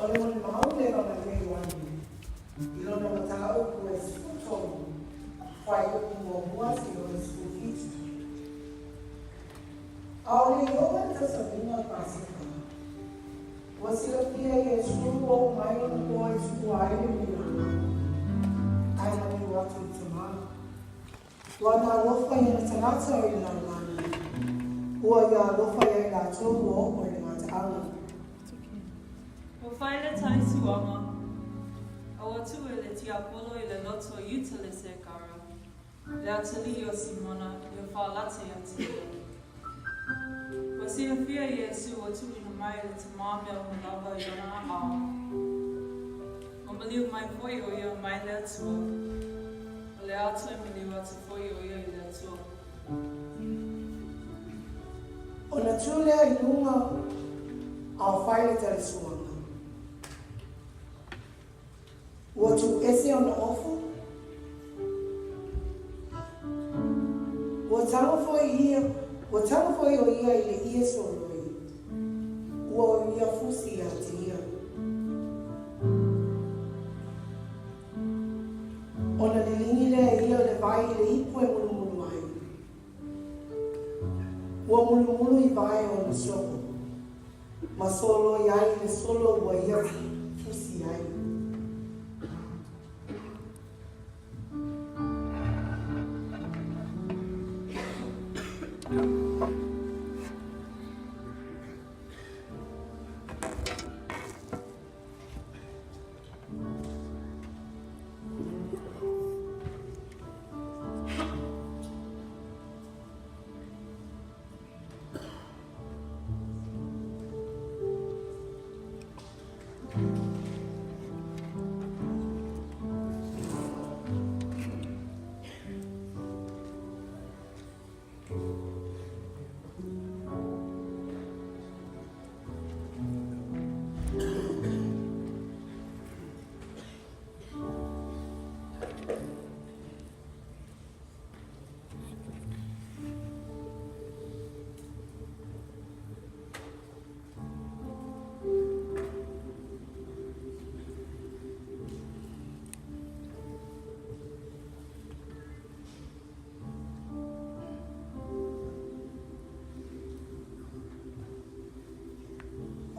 Ole mo ni maule ka na kei wani. Ilo na matao ku e sfuto. Fai ku mo buasi o e sfufiti. Aole yoga ta sabina pasika. Wasila pia Yesu o mai o ko e suai ni mina. Ai na mi watu tuma. Wana lofa yana tanata o ina nani. Ua ya lofa ya ina tuo o ina matao. Whaile tai suama, a watu e le tia polo i le loto yuta le sekara, le atali o Simona i o whaalate ati. Wasia fia Yesu o tu ina mai le tamamea o lava i ona ao. O maliu mai foi o ia mai le atua, o le atua e maliu atu foi o ia i le atua. O na tūlea i nunga au whaile tari suanga. Ua tu ese o na ofu. Ua tango foi o ia i le ia soroi. Ua o ia fusi a te ia. O na lilingi lea ia o le vai i le ipu e mulu ai. Ua mulu i vai o na soko. Ma solo i ai le solo ua ia fusi ai.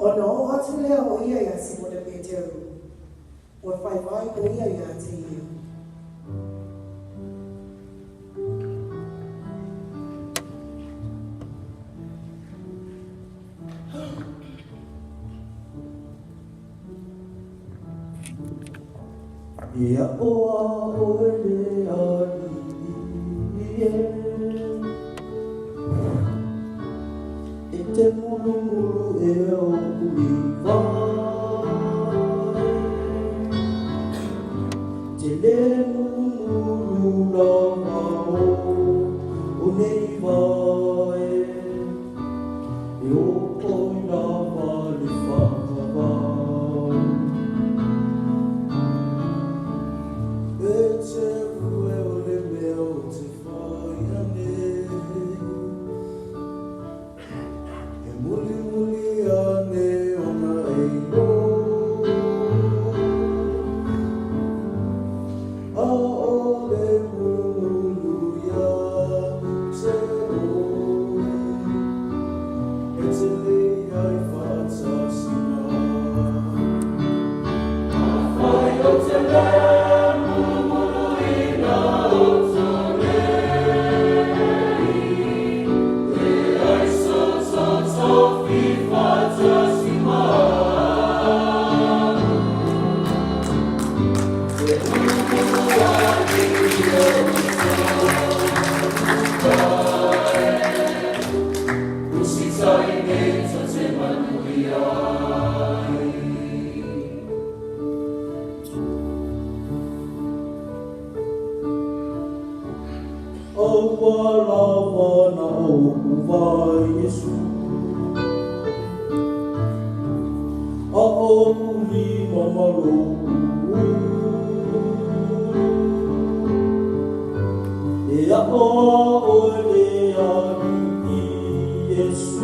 O no o atu lea o ia ia Simona Petero. Ua whai vai o ia ia te ia. Ia oa o le ali e te mulu e o uli vai te le mulu la mao o nei vai e o koi la vali whakavau e te rue o le mea o te whai ane e muli ane ona eiro a o le mulu ia te oe e te lei ai whatasima ai o te lei Yesu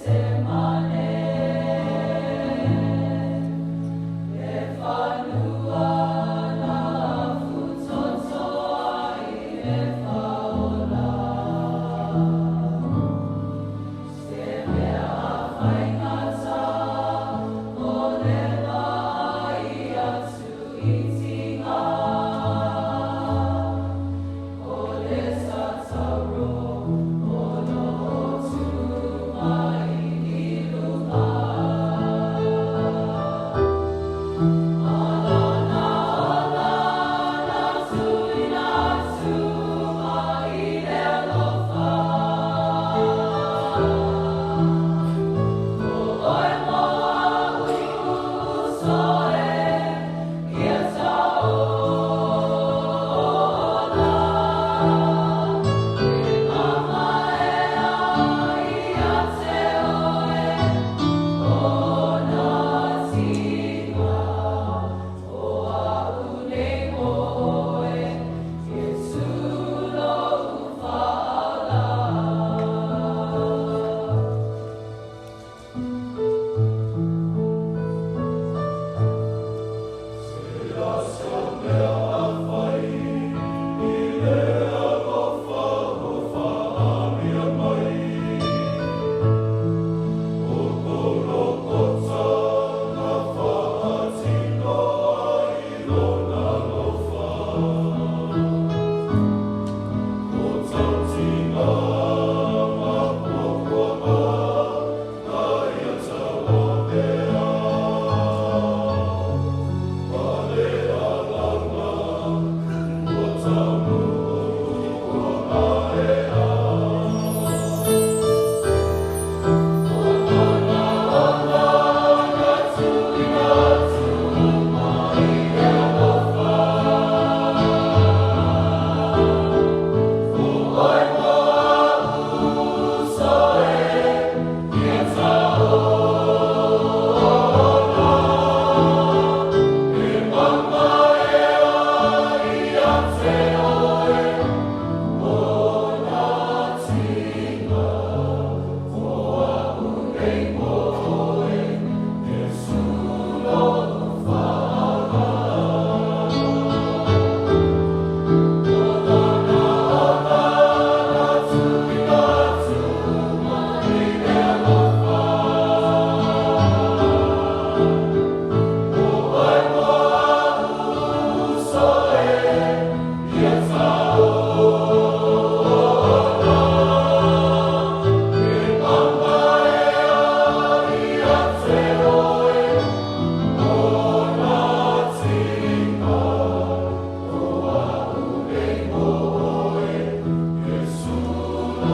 Semane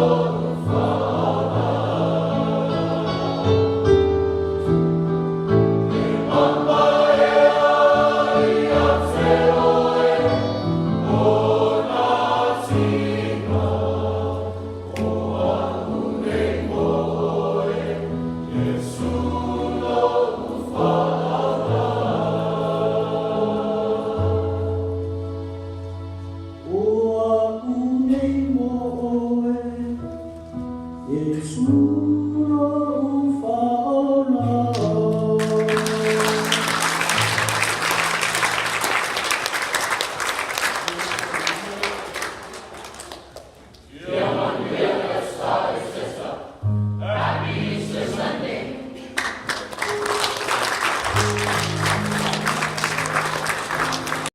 Lord.